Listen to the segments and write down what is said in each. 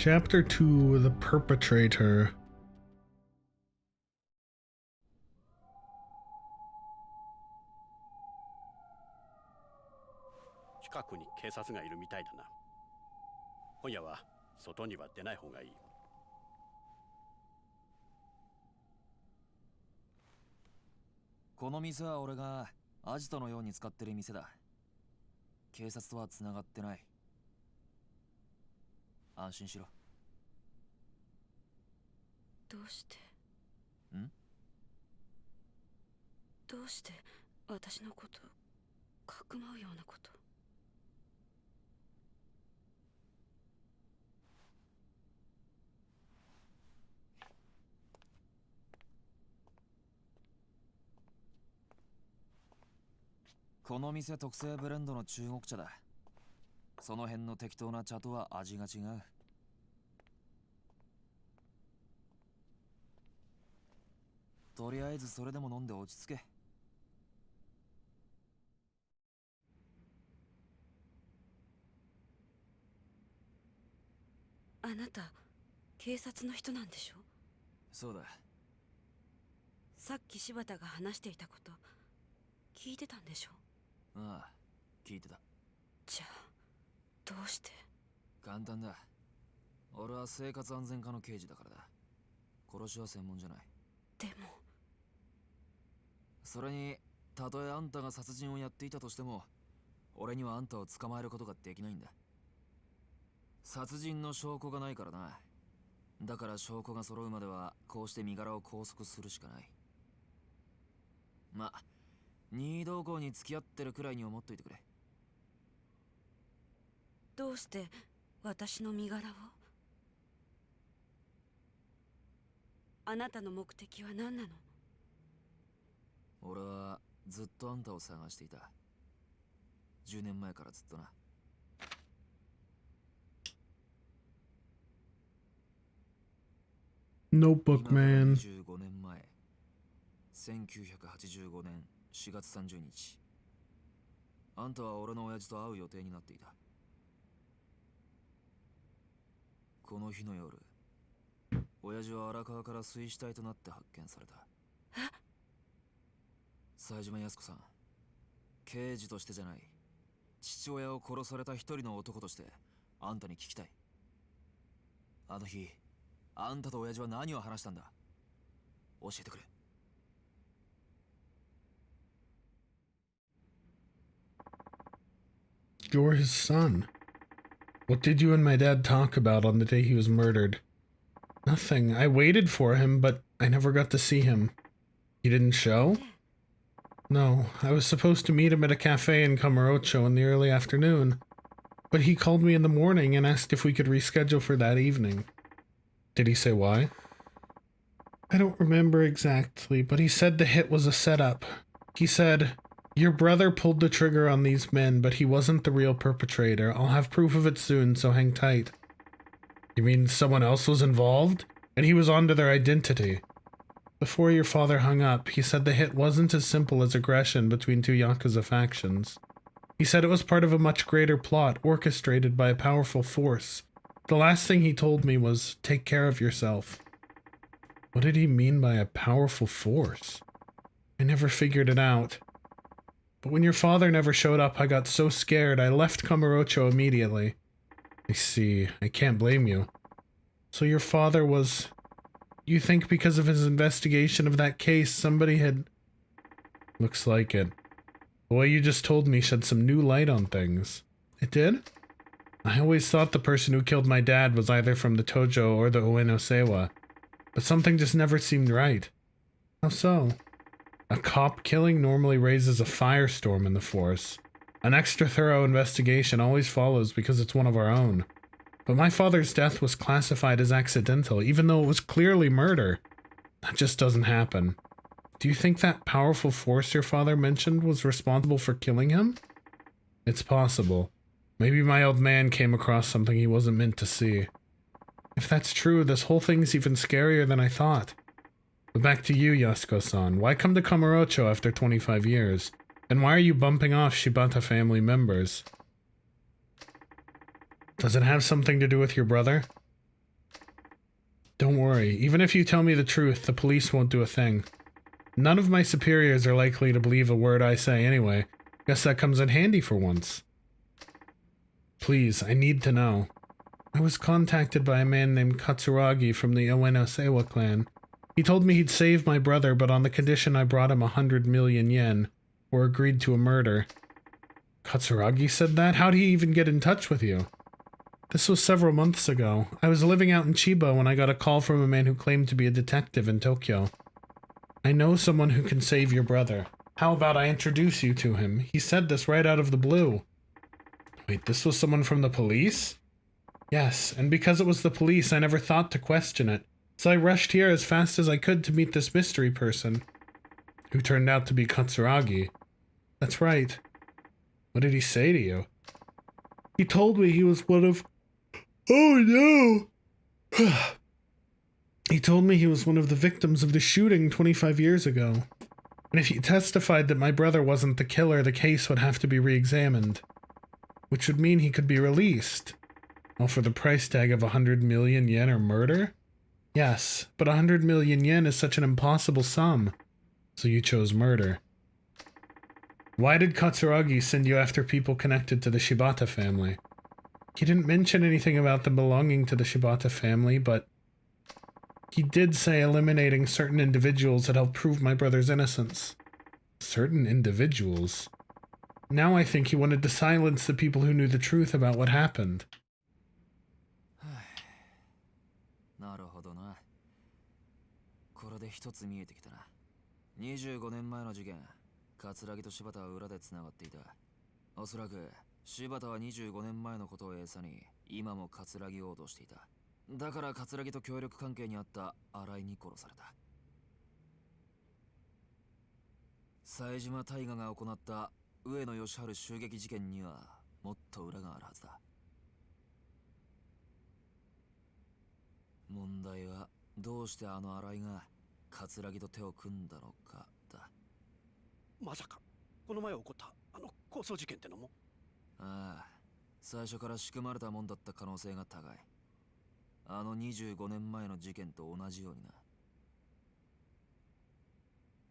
Chapter 2, The Perpetrator. 近くに警察がいるみたいだな。今夜は外には出ない方がいい。この店は俺がアジトのように使ってる店だ。警察とは繋がってない。安心しろ。どうしてん？どうして私のことかくまうようなこと。この店特製ブレンドの中国茶だ。その辺の適当な茶とは味が違う。とりあえずそれでも飲んで落ち着け。あなた警察の人なんでしょ。そうだ。さっき柴田が話していたこと聞いてたんでしょ。ああ、聞いてた。じゃあどうして。簡単だ。俺は生活安全課の刑事だからだ。殺しは専門じゃない。でもそれに、たとえあんたが殺人をやっていたとしても、俺にはあんたを捕まえることができないんだ。殺人の証拠がないからな。だから証拠が揃うまではこうして身柄を拘束するしかない。ま、任意同行に付き合ってるくらいに思っといてくれ。どうして私の身柄を。あなたの目的は何なの。俺はずっとあんたを探していた。10年前からずっとな。Notebook 今から Man. 25年前、1985年4月30日。あんたは俺の親父と会う予定になっていた。この日の夜、親父は荒川から水死体となって発見された。冴島靖子さん、刑事としてじゃない、父親を殺された一人の男としてあんたに聞きたい。あの日、あんたと親父は何を話したんだ。教えてくれ。You're his son. What did you and my dad talk about on the day he was murdered? Nothing. I waited for him, but I never got to see him. He didn't show? No, I was supposed to meet him at a cafe in Camarocho in the early afternoon. But he called me in the morning and asked if we could reschedule for that evening. Did he say why? I don't remember exactly, but he said the hit was a setup. He said, "Your brother pulled the trigger on these men, but he wasn't the real perpetrator. I'll have proof of it soon, so hang tight." You mean someone else was involved? And he was onto their identity. Before your father hung up, he said the hit wasn't as simple as aggression between two Yakuza factions. He said it was part of a much greater plot orchestrated by a powerful force. The last thing he told me was, "Take care of yourself." What did he mean by a powerful force? I never figured it out. But when your father never showed up, I got so scared I left Camarocho immediately. I see. I can't blame you. So your father was... You think because of his investigation of that case, somebody had... Looks like it. The way you just told me shed some new light on things. It did? I always thought the person who killed my dad was either from the Tojo or the Ueno Sewa. But something just never seemed right. How so? A cop killing normally raises a firestorm in the force. An extra thorough investigation always follows because it's one of our own. But my father's death was classified as accidental, even though it was clearly murder. That just doesn't happen. Do you think that powerful force your father mentioned was responsible for killing him? It's possible. Maybe my old man came across something he wasn't meant to see. If that's true, this whole thing's even scarier than I thought. But back to you, Yasuko-san. Why come to Camarocho after 25 years? And why are you bumping off Shibata family members? Does it have something to do with your brother? worry. Even if you tell me the truth, the police won't do a thing. None of my superiors are likely to believe a word I say anyway. Guess that comes in handy for once. Please, I need to know. I was contacted by a man named Katsuragi from the Ueno-Seiwa clan. He told me he'd save my brother, but on the condition I brought him 100 million yen, or agreed to a murder. Katsuragi said that? How'd he even get in touch with you? This was several months ago. I was living out in Chiba when I got a call from a man who claimed to be a detective in Tokyo. I know someone who can save your brother. How about I introduce you to him? He said this right out of the blue. Wait, this was someone from the police? Yes, and because it was the police, I never thought to question it. So I rushed here as fast as I could to meet this mystery person, who turned out to be Katsuragi. That's right. What did he say to you? He told me he was one of... Oh no! He told me he was one of the victims of the shooting 25 years ago. And if he testified that my brother wasn't the killer, the case would have to be re-examined. Which would mean he could be released. All for the price tag of 100 million yen or murder? Yes, but 100 million yen is such an impossible sum. So you chose murder. Why did Katsuragi send you after people connected to the Shibata family? He didn't mention anything about them belonging to the Shibata family, but he did say eliminating certain individuals had helped prove my brother's innocence. Certain individuals? Now I think he wanted to silence the people who knew the truth about what happened. なるほどな。これで一つ見えてきたな。25年前の事件、桂木と柴田は裏で繋がっていた。おそらく柴田は25年前のことを餌に今も桂木を脅していた。だから桂木と協力関係にあった新井に殺された。冴島大河が行った上野義治襲撃事件にはもっと裏があるはずだ。問題はどうしてあの新井が桂木と手を組んだのかだ。まさかこの前起こったあの抗争事件ってのも？ああ、最初から仕組まれたもんだった可能性が高い。あの25年前の事件と同じようにな。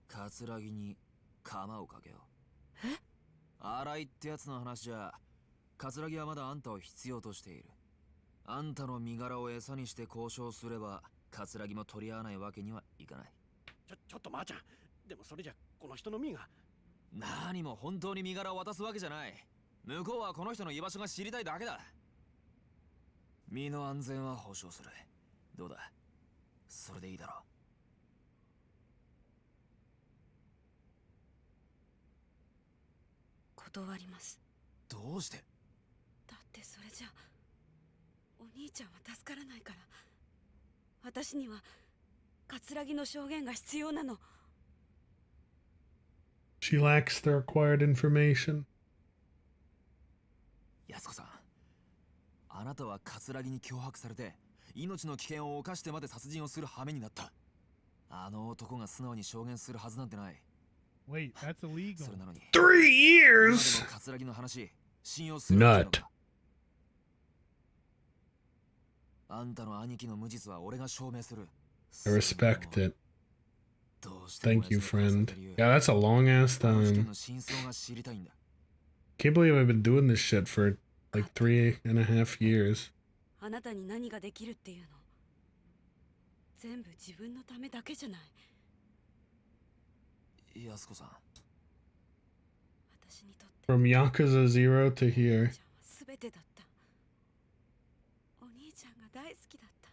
桂木に鎌をかけよう。え？新井ってやつの話じゃ、桂木はまだあんたを必要としている。あんたの身柄を餌にして交渉すれば、桂木も取り合わないわけにはいかない。ちょっとまーちゃん、でもそれじゃこの人の身が。何も本当に身柄を渡すわけじゃない。向こうはこの人の居場所が知りたいだけだ。身の安全は保証する。どうだ、それでいいだろう。断ります。どうして？だってそれじゃお兄ちゃんは助からないから。私には桂木の証言が必要なの。She lacks the required information. 安子さん、あなたは桂木に脅迫されて命の危険を冒してまで殺人をする羽目になった。あの男が素直に証言するはずなんてない。 Wait, that's illegal. それなのに 3 years? 今でも桂木の話信用するっていうのか。あんたの兄貴の無実は俺が証明する。 I respect it. Thank you, friend. Yeah, that's a long ass time. Can't believe I've been doing this shit for like 3.5 years. あなたに何ができるっていうの？全部自分のためだけじゃない。安子さん。私にとって From Yakuza 0 to here. すべてだった。お兄ちゃんが大好きだった。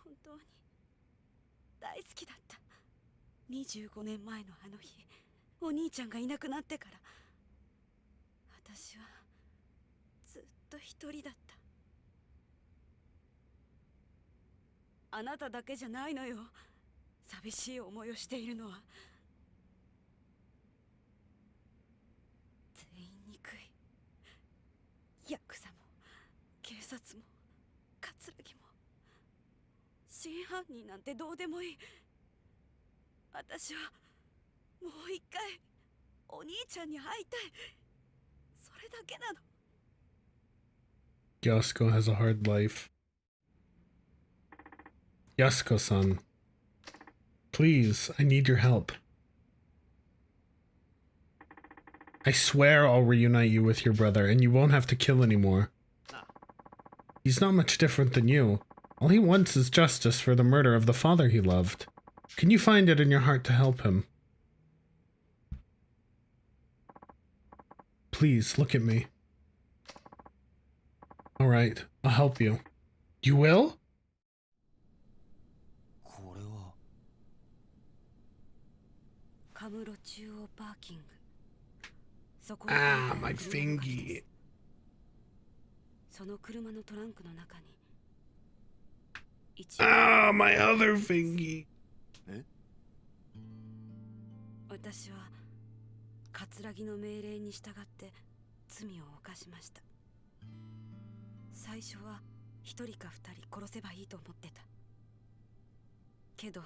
本当に大好きだった。25年前のあの日、お兄ちゃんがいなくなってから、私はずっと一人だった。あなただけじゃないのよ。寂しい思いをしているのは。全員憎い。ヤクザも警察も桂木も。真犯人なんてどうでもいい。私はもう一回お兄ちゃんに会いたい。それだけなの。Yasuko has a hard life. Yasuko-san. Please, I need your help. I swear I'll reunite you with your brother, and you won't have to kill anymore. He's not much different than you. All he wants is justice for the murder of the father he loved. Can you find it in your heart to help him? Please, look at me. Alright, I'll help you. You will? これはカムロ中央パーキング。そこに Ah, 止 my めた車の数で fingy. す。その車のトランクの中に一 Ah, my other fingy. 私は葛城の命令に従って罪を犯しました。最初は一人か二人殺せばいいと思ってた。けど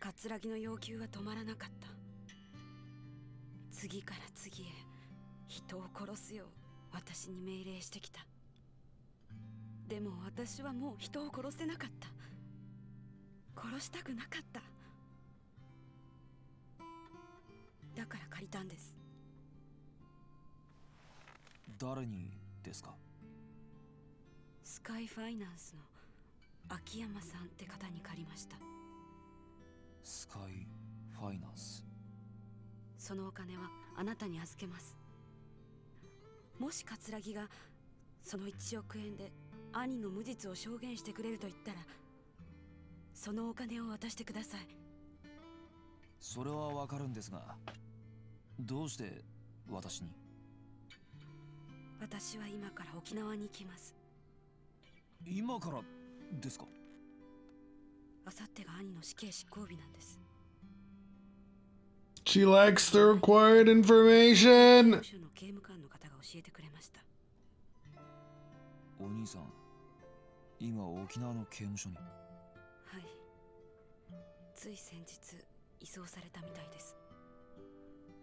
葛城の要求は止まらなかった。次から次へ人を殺すよう私に命令してきた。でも私はもう人を殺せなかった。殺したくなかった。だから借りたんです。誰にですか？スカイファイナンスの秋山さんって方に借りました。スカイファイナンス。そのお金はあなたに預けます。もし葛城がその1億円で兄の無実を証言してくれると言ったら、そのお金を渡してください。それはわかるんですが、どうして私に？私は今から沖縄に行きます。今からですか？あさってが兄の死刑執行日なんです。 She lacks the required information. 署の刑務官の方が教えてくれました。お兄さん、今沖縄の刑務所に。はい。つい先日移送されたみたいです。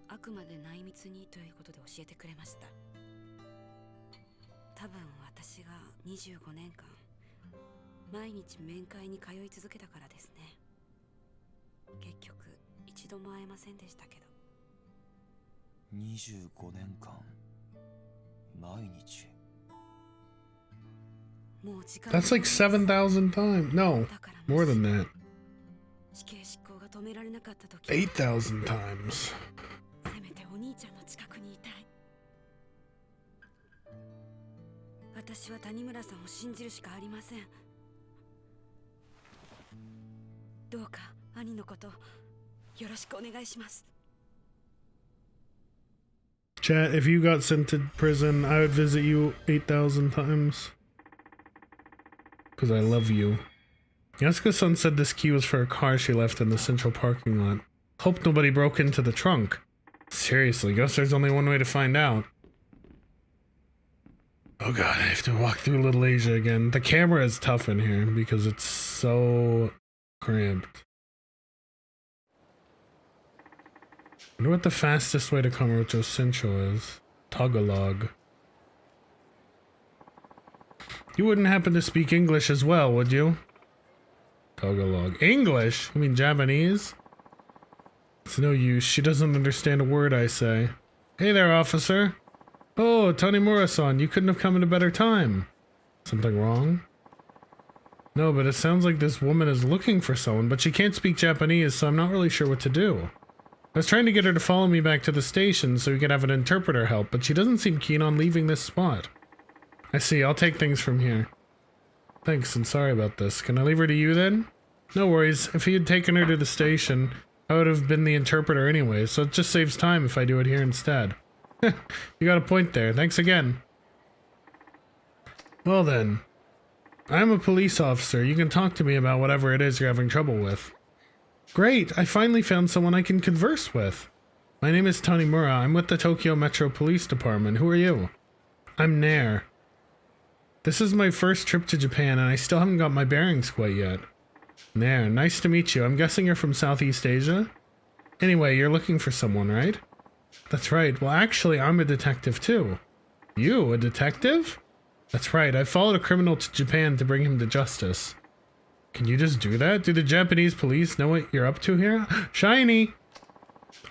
あくまで内密にということで教えてくれました。多分私が25年間毎日面会に通い続けたからですね。結局一度も会えませんでしたけど。25年間毎日。もう時間 That's like 7,000 times. No, more than that. 死刑執行が止められなかった時、 8,000 times. せめてお兄ちゃんの近くにいたい。私は谷村さんを信じるしかありません。どうか兄のことよろしくお願いします。 Chat, if you got sent to prison, I would visit you 8,000 times. Because I love you. Yasuko-san said this key was for a car she left in the central parking lot. Hope nobody broke into the trunk. Seriously, guess there's only one way to find out. Oh god, I have to walk through Little Asia again. The camera is tough in here because it's so cramped. I wonder what the fastest way to Kamurocho Central is. Tagalog. You wouldn't happen to speak English as well, would you? Tagalog. English? You mean Japanese? It's no use. She doesn't understand a word I say. Hey there, officer. Oh, Tanimura-san, you couldn't have come at a better time. Something wrong? No, but it sounds like this woman is looking for someone, but she can't speak Japanese, so I'm not really sure what to do. I was trying to get her to follow me back to the station so we could have an interpreter help, but she doesn't seem keen on leaving this spot. I see, I'll take things from here. Thanks, and sorry about this. Can I leave her to you then? No worries, if he had taken her to the station, I would have been the interpreter anyway, so it just saves time if I do it here instead. You got a point there, thanks again. Well then, I'm a police officer. You can talk to me about whatever it is you're having trouble with. Great, I finally found someone I can converse with. My name is Tanimura. I'm with the Tokyo Metro Police Department. Who are you? I'm Nair. This is my first trip to Japan and I still haven't got my bearings quite yet. Nair, nice to meet you. I'm guessing you're from Southeast Asia? Anyway, you're looking for someone, right? That's right. Well, actually, I'm a detective too. You, a detective? That's right. I followed a criminal to Japan to bring him to justice. Can you just do that? Do the Japanese police know what you're up to here? Shiny!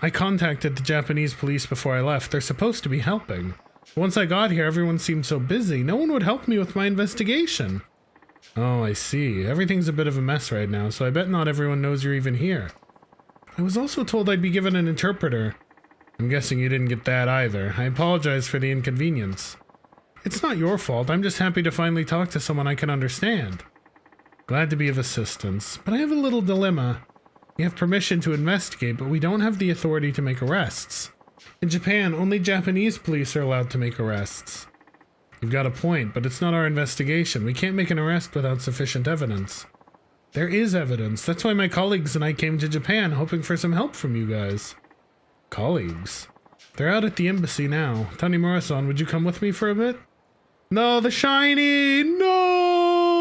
I contacted the Japanese police before I left. They're supposed to be helping. Once I got here, everyone seemed so busy. No one would help me with my investigation. Oh, I see. Everything's a bit of a mess right now, so I bet not everyone knows you're even here. I was also told I'd be given an interpreter. I'm guessing you didn't get that either. I apologize for the inconvenience. It's not your fault. I'm just happy to finally talk to someone I can understand. Glad to be of assistance, but I have a little dilemma. We have permission to investigate, but we don't have the authority to make arrests. In Japan, only Japanese police are allowed to make arrests. You've got a point, but it's not our investigation. We can't make an arrest without sufficient evidence. There is evidence. That's why my colleagues and I came to Japan, hoping for some help from you guys. Colleagues? They're out at the embassy now. Tanimura-san, would you come with me for a bit? No, the shiny! No!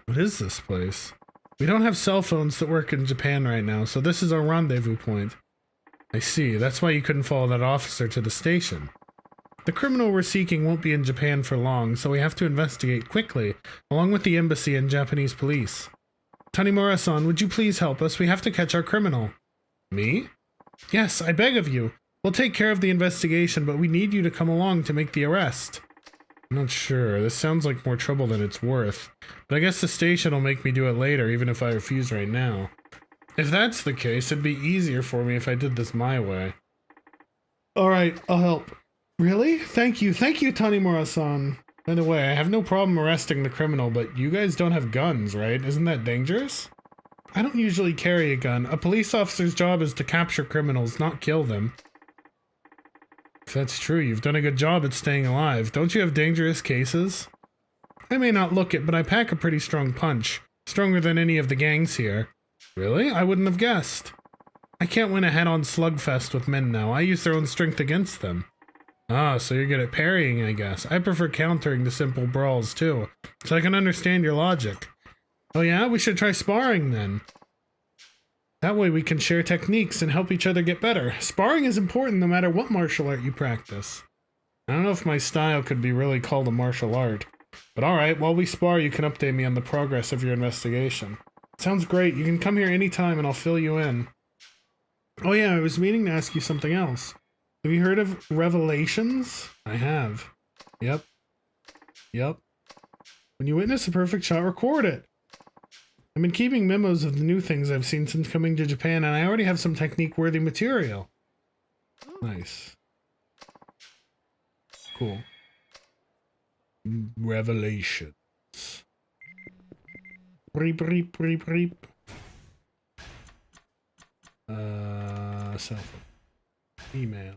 What is this place? We don't have cell phones that work in Japan right now, so this is our rendezvous point. I see. That's why you couldn't follow that officer to the station. The criminal we're seeking won't be in Japan for long, so we have to investigate quickly, along with the embassy and Japanese police. Tanimura-san, would you please help us? We have to catch our criminal. Me? Yes, I beg of you. We'll take care of the investigation, but we need you to come along to make the arrest. I'm not sure. This sounds like more trouble than it's worth. But I guess the station will make me do it later, even if I refuse right now. If that's the case, it'd be easier for me if I did this my way. Alright, I'll help. Really? Thank you, Tanimura-san. By the way, I have no problem arresting the criminal, but you guys don't have guns, right? Isn't that dangerous? I don't usually carry a gun. A police officer's job is to capture criminals, not kill them. If that's true, you've done a good job at staying alive. Don't you have dangerous cases? I may not look it, but I pack a pretty strong punch. Stronger than any of the gangs here. Really? I wouldn't have guessed. I can't win a head-on slugfest with men now. I use their own strength against them. Ah, so you're good at parrying, I guess. I prefer countering to simple brawls, too. So I can understand your logic. Oh yeah? We should try sparring, then. That way we can share techniques and help each other get better. Sparring is important no matter what martial art you practice. I don't know if my style could be really called a martial art. But alright, while we spar, you can update me on the progress of your investigation. Sounds great. You can come here anytime and I'll fill you in. Oh yeah, I was meaning to ask you something else. Have you heard of Revelations? I have. Yep. When you witness a perfect shot, record it. I've been keeping memos of the new things I've seen since coming to Japan, and I already have some technique-worthy material. Nice. Cool. Revelations. Reep. Cell phone. Email.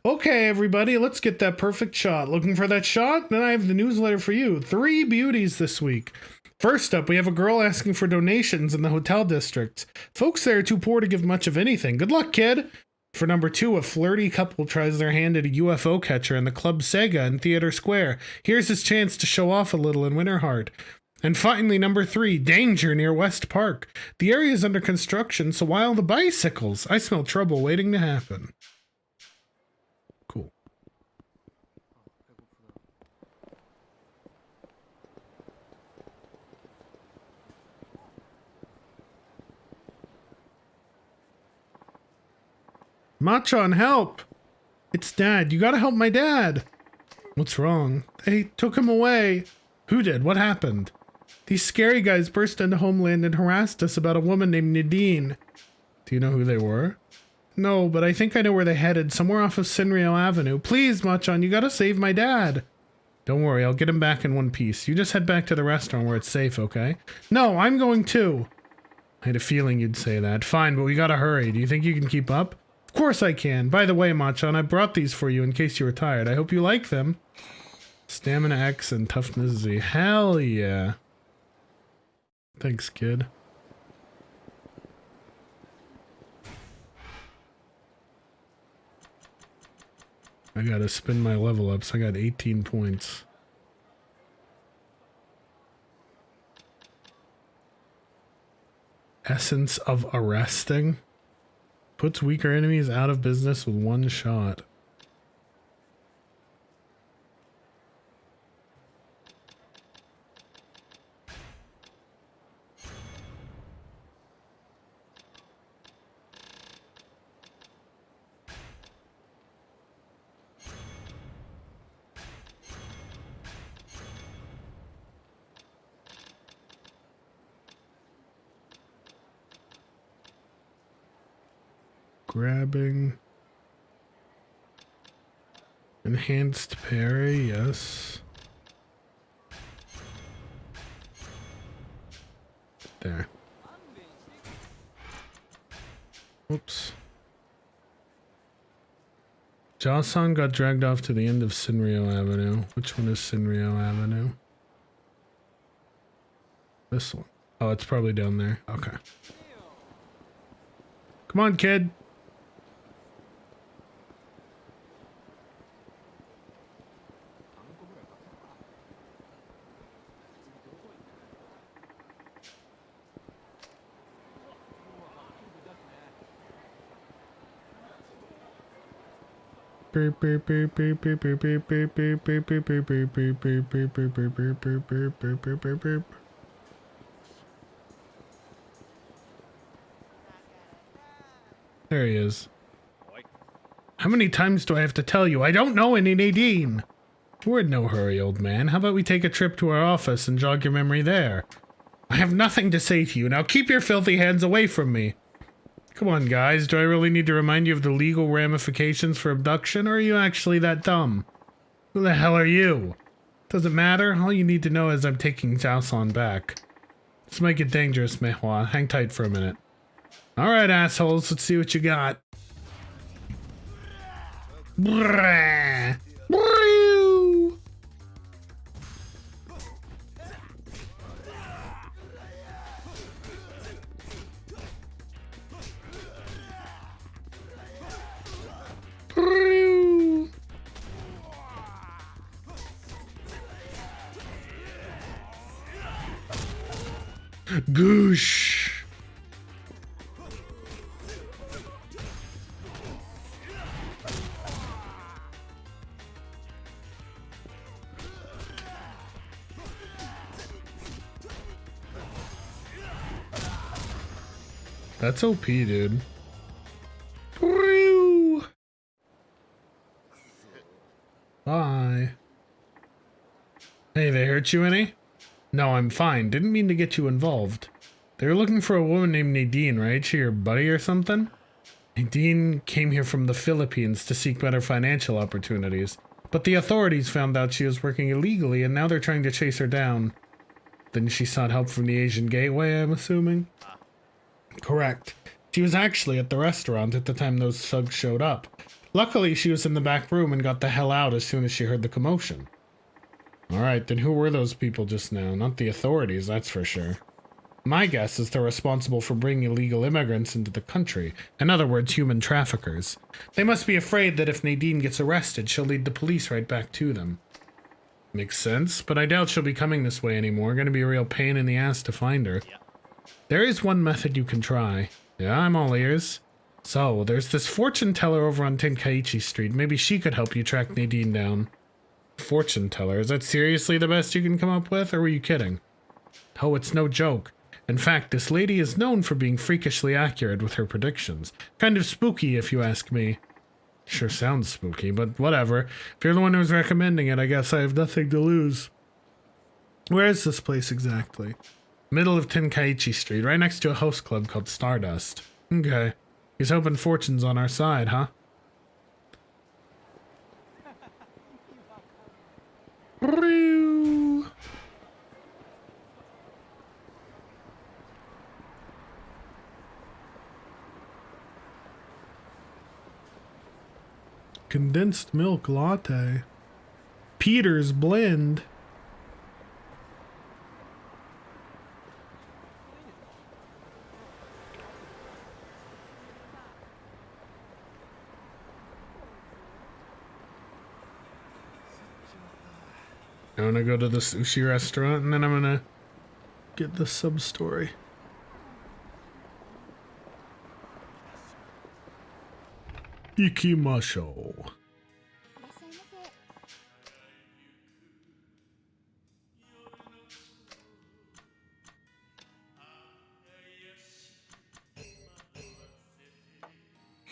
Okay, everybody, let's get that perfect shot. Looking for that shot? Then I have the newsletter for you. 3 beauties this week. First up, we have a girl asking for donations in the hotel district. Folks there are too poor to give much of anything. Good luck, kid! For number 2, a flirty couple tries their hand at a UFO catcher in the Club Sega in Theater Square. Here's his chance to show off a little and win her heart. And finally, number 3, danger near West Park. The area is under construction, so while the bicycles, I smell trouble waiting to happen. Cool. Machan, help! It's Dad. You gotta help my dad. What's wrong? They took him away. Who did? What happened? These scary guys burst into Homeland and harassed us about a woman named Nadine. Do you know who they were? No, but I think I know where they headed. Somewhere off of Sinrio Avenue. Please, Machan, you gotta save my dad. Don't worry, I'll get him back in one piece. You just head back to the restaurant where it's safe, okay? No, I'm going too. I had a feeling you'd say that. Fine, but we gotta hurry. Do you think you can keep up? Of course I can. By the way, Machan, I brought these for you in case you were tired. I hope you like them. Stamina X and Toughness Z. Hell yeah. Thanks, kid. I gotta spin my level ups. I got 18 points. Essence of arresting. Puts weaker enemies out of business with one shot. grabbing. Enhanced parry, yes. There. Oops. Jasan got dragged off to the end of Sinrio Avenue. Which one is Sinrio Avenue? This one. Oh, it's probably down there. Okay. Come on, kid. There he is. How many times do I have to tell you? I don't know any Nadine. We're in no hurry, old man. How about we take a trip to our office and jog your memory there? I have nothing to say to you. Now keep your filthy hands away from me. Come on, guys. Do I really need to remind you of the legal ramifications for abduction, or are you actually that dumb? Who the hell are you? Does it matter? All you need to know is I'm taking Jason back. This might get dangerous, Mehua. Hang tight for a minute. Alright, assholes. Let's see what you got. Brrrr. Brrrr. Brrrr. Goosh. That's OP, dude. Woo! Bye. Hey, they hurt you any? No, I'm fine. Didn't mean to get you involved. They were looking for a woman named Nadine, right? She your buddy or something? Nadine came here from the Philippines to seek better financial opportunities. But the authorities found out she was working illegally and now they're trying to chase her down. Then she sought help from the Asian Gateway, I'm assuming? Correct. She was actually at the restaurant at the time those thugs showed up. Luckily, she was in the back room and got the hell out as soon as she heard the commotion. Alright, then who were those people just now? Not the authorities, that's for sure. My guess is they're responsible for bringing illegal immigrants into the country. In other words, human traffickers. They must be afraid that if Nadine gets arrested, she'll lead the police right back to them. Makes sense, but I doubt she'll be coming this way anymore. Gonna be a real pain in the ass to find her. There is one method you can try. Yeah, I'm all ears. So, there's this fortune teller over on Tenkaichi Street. Maybe she could help you track Nadine down. Fortune teller? Is that seriously the best you can come up with, or were you kidding? Oh, it's no joke. In fact, this lady is known for being freakishly accurate with her predictions. Kind of spooky, if you ask me. Sure sounds spooky, but whatever. If you're the one who's recommending it, I guess I have nothing to lose. Where is this place exactly? Middle of Tenkaichi Street, right next to a host club called Stardust. Okay. He's hoping fortune's on our side, huh? Condensed milk latte. Peter's blend. I'm gonna go to the sushi restaurant and then I'm gonna get the sub-story. Ikimashou.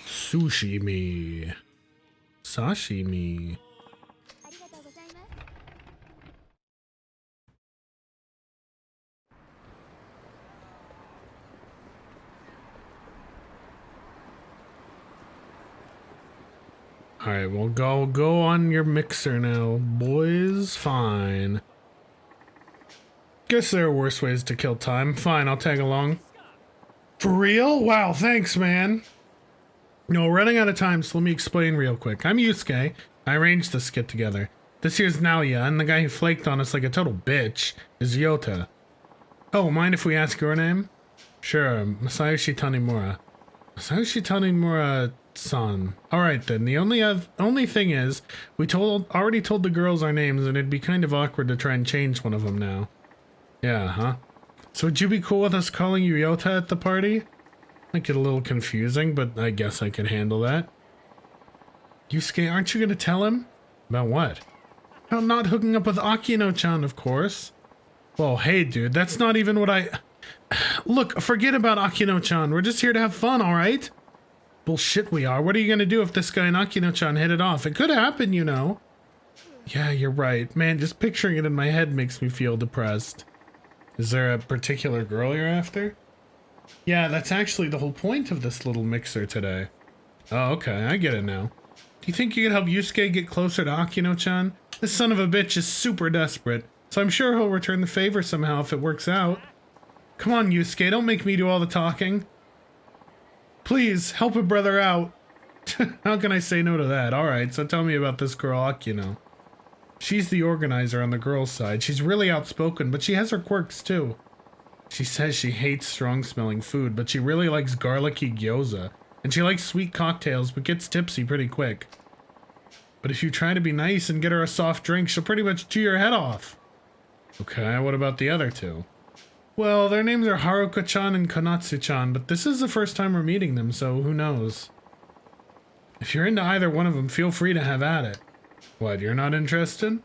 Sushimi. Sashimi. Alright, well go on your mixer now, boys. Fine. Guess there are worse ways to kill time. Fine, I'll tag along. For real? Wow, thanks, man. No, running out of time, so let me explain real quick. I'm Yusuke. I arranged this skit together. This here's Naoya, and the guy who flaked on us like a total bitch is Yota. Oh, mind if we ask your name? Sure, Masayoshi Tanimura. Masayoshi Tanimura-san. Alright then, the only thing is, we already told the girls our names, and it'd be kind of awkward to try and change one of them now. Yeah, huh? So would you be cool with us calling you Yota at the party? Might get a little confusing, but I guess I could handle that. Yusuke, aren't you gonna tell him? About what? About not hooking up with Akino-chan, of course. Well, hey dude, that's not even what I... Look, forget about Akino-chan. We're just here to have fun, alright? Bullshit we are. What are you gonna do if this guy and Akino-chan hit it off? It could happen, you know. Yeah, you're right. Man, just picturing it in my head makes me feel depressed. Is there a particular girl you're after? Yeah, that's actually the whole point of this little mixer today. Oh, okay, I get it now. Do you think you could help Yusuke get closer to Akino-chan? This son of a bitch is super desperate, so I'm sure he'll return the favor somehow if it works out. Come on, Yusuke, don't make me do all the talking. Please, help a brother out. How can I say no to that? Alright, so tell me about this girl, Akino. She's the organizer on the girls' side. She's really outspoken, but she has her quirks too. She says she hates strong-smelling food, but she really likes garlicky gyoza. And she likes sweet cocktails, but gets tipsy pretty quick. But if you try to be nice and get her a soft drink, she'll pretty much chew your head off. Okay, what about the other two? Well, their names are Haruka-chan and Konatsu-chan, but this is the first time we're meeting them, so who knows? If you're into either one of them, feel free to have at it. What, you're not interested?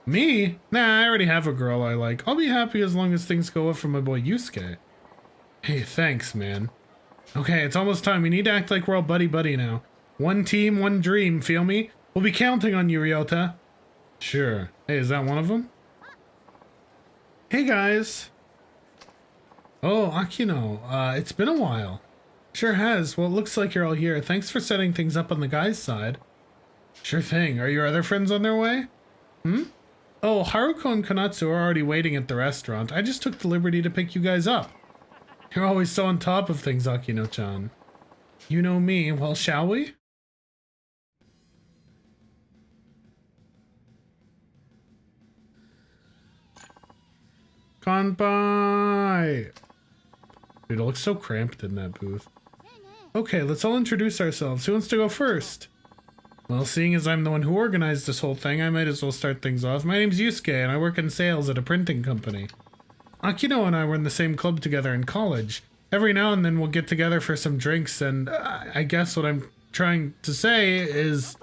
Me? Nah, I already have a girl I like. I'll be happy as long as things go up for my boy Yusuke. Hey, thanks, man. Okay, it's almost time. We need to act like we're all buddy-buddy now. One team, one dream, feel me? We'll be counting on you, Ryota. Sure. Hey, is that one of them? Hey, guys. Oh, Akino. It's been a while. Sure has. Well, it looks like you're all here. Thanks for setting things up on the guys' side. Sure thing. Are your other friends on their way? Oh, Haruko and Konatsu are already waiting at the restaurant. I just took the liberty to pick you guys up. You're always so on top of things, Akino-chan. You know me. Well, shall we? Kanpai! Dude, it looks so cramped in that booth. Okay, let's all introduce ourselves. Who wants to go first? Well, seeing as I'm the one who organized this whole thing, I might as well start things off. My name's Yusuke, and I work in sales at a printing company. Akino and I were in the same club together in college. Every now and then we'll get together for some drinks, and I guess what I'm trying to say is...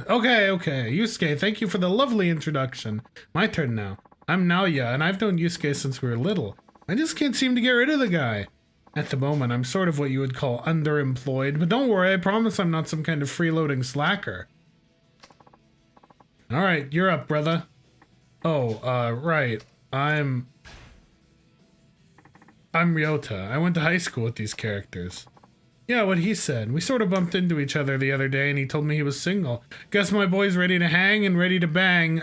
Okay, Yusuke, thank you for the lovely introduction. My turn now. I'm Naoya, and I've known Yusuke since we were little. I just can't seem to get rid of the guy. At the moment, I'm sort of what you would call underemployed, but don't worry, I promise I'm not some kind of freeloading slacker. Alright, you're up, brother. Oh, right. I'm Ryota. I went to high school with these characters. Yeah, what he said. We sort of bumped into each other the other day and he told me he was single. Guess my boy's ready to hang and ready to bang.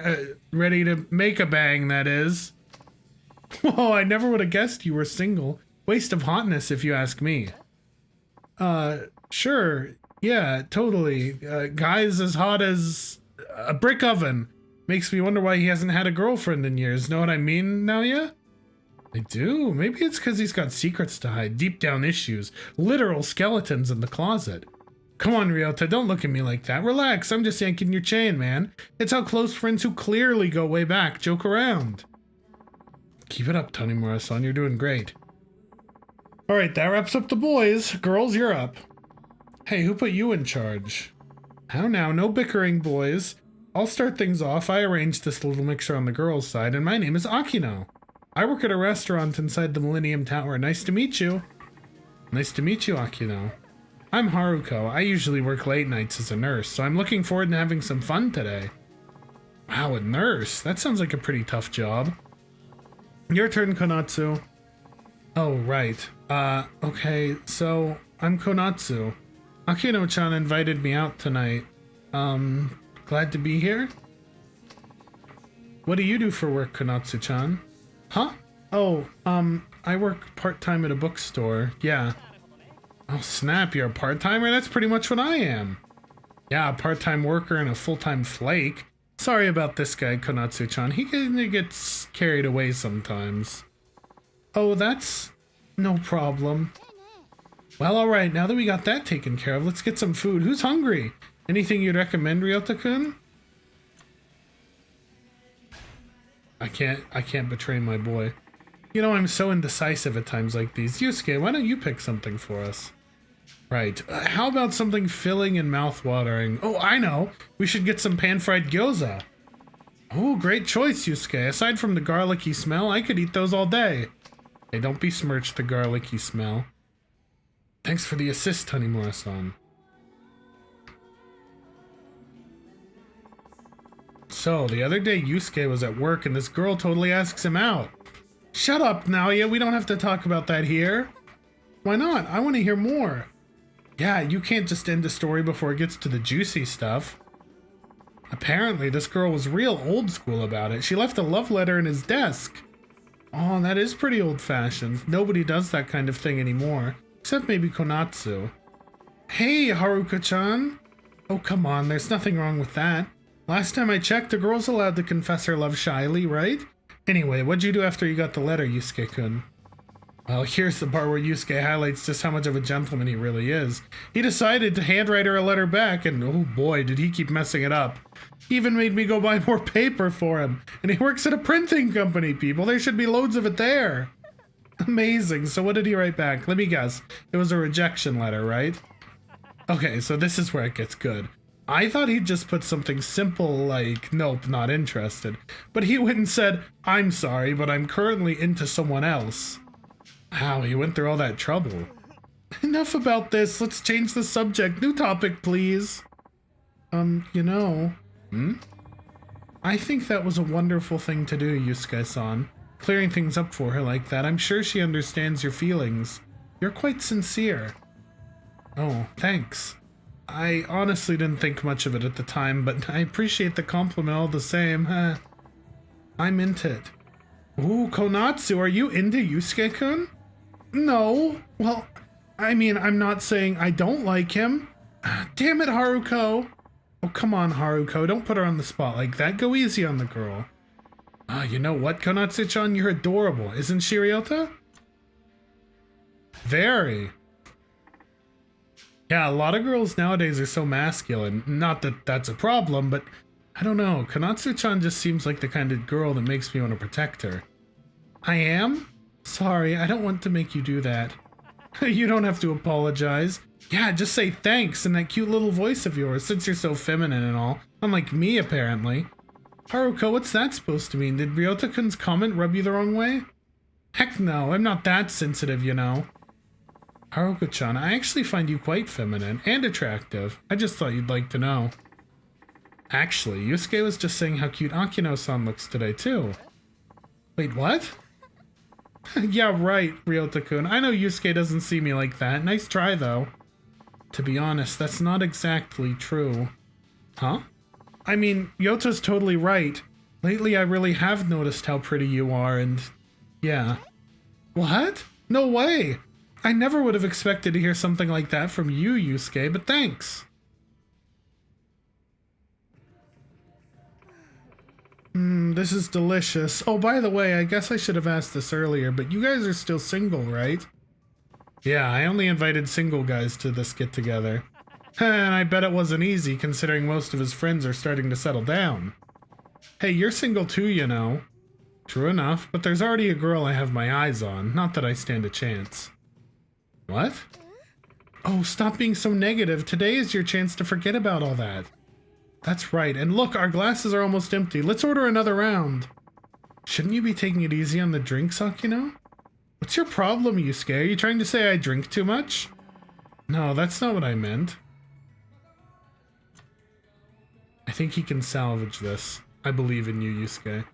Ready to make a bang, that is. Whoa, I never would have guessed you were single. Waste of hotness, if you ask me. Sure. Yeah, totally. Guy's as hot as a brick oven. Makes me wonder why he hasn't had a girlfriend in years. Know what I mean, Naoya? I do. Maybe it's because he's got secrets to hide, deep down issues, literal skeletons in the closet. Come on, Ryota, don't look at me like that. Relax, I'm just yanking your chain, man. It's how close friends who clearly go way back joke around. Keep it up, Tanimura-san, you're doing great. Alright, that wraps up the boys. Girls, you're up. Hey, who put you in charge? How now, no bickering, boys. I'll start things off. I arranged this little mixture on the girls' side, and my name is Akino. I work at a restaurant inside the Millennium Tower. Nice to meet you. Nice to meet you, Akino. I'm Haruko. I usually work late nights as a nurse, so I'm looking forward to having some fun today. Wow, a nurse? That sounds like a pretty tough job. Your turn, Konatsu. Oh, right. Okay, so I'm Konatsu. Akino-chan invited me out tonight. Glad to be here. What do you do for work, Konatsu-chan? Huh? Oh, I work part-time at a bookstore. Yeah. Oh, snap, you're a part-timer? That's pretty much what I am. Yeah, a part-time worker and a full-time flake. Sorry about this guy, Konatsu-chan. He kinda gets carried away sometimes. Oh, that's no problem. Well, alright, now that we got that taken care of, let's get some food. Who's hungry? Anything you'd recommend, Ryota-kun? I can't betray my boy. You know, I'm so indecisive at times like these. Yusuke, why don't you pick something for us? Right. How about something filling and mouth-watering? Oh, I know. We should get some pan-fried gyoza. Oh, great choice, Yusuke. Aside from the garlicky smell, I could eat those all day. Hey, don't besmirch the garlicky smell. Thanks for the assist, Tanimura-san. So, the other day Yusuke was at work and this girl totally asks him out. Shut up, Naoya. We don't have to talk about that here. Why not? I want to hear more. Yeah, you can't just end a story before it gets to the juicy stuff. Apparently, this girl was real old school about it. She left a love letter in his desk. Oh, that is pretty old-fashioned. Nobody does that kind of thing anymore. Except maybe Konatsu. Hey, Haruka-chan. Oh, come on. There's nothing wrong with that. Last time I checked, a girl's allowed to confess her love shyly, right? Anyway, what'd you do after you got the letter, Yusuke-kun? Well, here's the part where Yusuke highlights just how much of a gentleman he really is. He decided to handwrite her a letter back, and oh boy, did he keep messing it up. He even made me go buy more paper for him. And he works at a printing company, people. There should be loads of it there. Amazing. So what did he write back? Let me guess. It was a rejection letter, right? Okay, so this is where it gets good. I thought he'd just put something simple like, nope, not interested. But he went and said, I'm sorry, but I'm currently into someone else. Wow, he went through all that trouble. Enough about this. Let's change the subject. New topic, please. You know. I think that was a wonderful thing to do, Yusuke-san. Clearing things up for her like that. I'm sure she understands your feelings. You're quite sincere. Oh, thanks. I honestly didn't think much of it at the time, but I appreciate the compliment all the same. I'm into it. Ooh, Konatsu, are you into Yusuke-kun? No. Well, I mean, I'm not saying I don't like him. Damn it, Haruko. Oh, come on, Haruko. Don't put her on the spot like that. Go easy on the girl. You know what, Konatsu-chan? You're adorable. Isn't she, Ryota? Very. Yeah, a lot of girls nowadays are so masculine. Not that that's a problem, but I don't know. Konatsu-chan just seems like the kind of girl that makes me want to protect her. I am? Sorry, I don't want to make you do that. You don't have to apologize. Yeah, just say thanks in that cute little voice of yours, since you're so feminine and all. Unlike me, apparently. Haruko, what's that supposed to mean? Did Ryota-kun's comment rub you the wrong way? Heck no, I'm not that sensitive, you know. Haruko-chan, I actually find you quite feminine and attractive. I just thought you'd like to know. Actually, Yusuke was just saying how cute Akino-san looks today, too. Wait, what? Yeah, right, Ryota-kun. I know Yusuke doesn't see me like that. Nice try, though. To be honest, that's not exactly true. Huh? I mean, Yota's totally right. Lately, I really have noticed how pretty you are, and... yeah. What? No way! I never would have expected to hear something like that from you, Yusuke, but thanks. This is delicious. Oh, by the way, I guess I should have asked this earlier, but you guys are still single, right? Yeah, I only invited single guys to this get-together. And I bet it wasn't easy, considering most of his friends are starting to settle down. Hey, you're single too, you know. True enough, but there's already a girl I have my eyes on, not that I stand a chance. What? Oh, stop being so negative. Today is your chance to forget about all that. That's right, and look, our glasses are almost empty. Let's order another round. Shouldn't you be taking it easy on the drinks, Akino? What's your problem, Yusuke? Are you trying to say I drink too much? No, that's not what I meant. I think he can salvage this. I believe in you, Yusuke.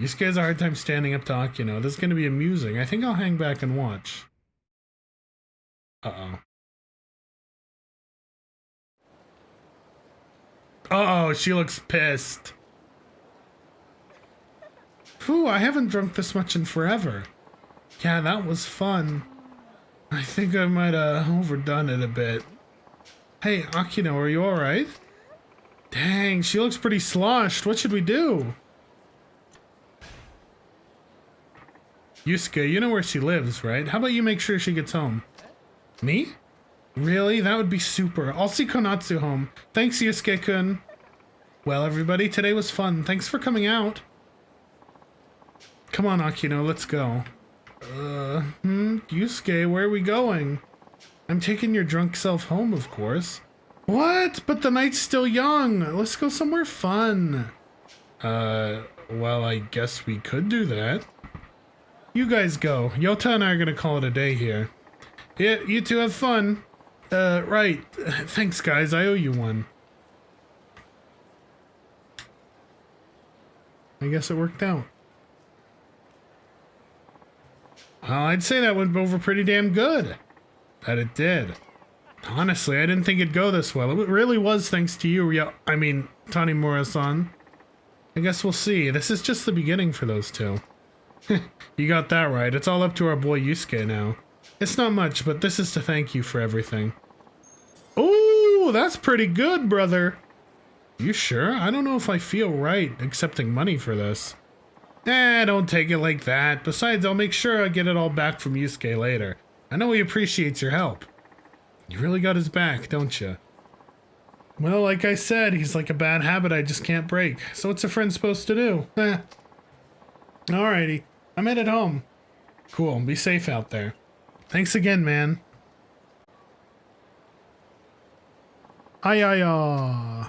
Yusuke has a hard time standing up to Akino. This is going to be amusing. I think I'll hang back and watch. Uh-oh. Uh-oh, she looks pissed. Whew, I haven't drunk this much in forever. Yeah, that was fun. I think I might have overdone it a bit. Hey, Akino, are you alright? Dang, she looks pretty sloshed. What should we do? Yusuke, you know where she lives, right? How about you make sure she gets home? Me? Really? That would be super. I'll see Konatsu home. Thanks, Yusuke-kun. Well, everybody, today was fun. Thanks for coming out. Come on, Akino, let's go. Yusuke, where are we going? I'm taking your drunk self home, of course. What? But the night's still young. Let's go somewhere fun. Well, I guess we could do that. You guys go. Yota and I are gonna call it a day here. Yeah, you two have fun. Right. Thanks, guys. I owe you one. I guess it worked out. Well, I'd say that went over pretty damn good. That it did. Honestly, I didn't think it'd go this well. It really was thanks to you, Tanimura-san. I guess we'll see. This is just the beginning for those two. You got that right. It's all up to our boy Yusuke now. It's not much, but this is to thank you for everything. Ooh, that's pretty good, brother. You sure? I don't know if I feel right accepting money for this. Don't take it like that. Besides, I'll make sure I get it all back from Yusuke later. I know he appreciates your help. You really got his back, don't you? Well, like I said, he's like a bad habit I just can't break. So what's a friend supposed to do? Alrighty. I'm headed home. Cool. Be safe out there. Thanks again, man. Ay.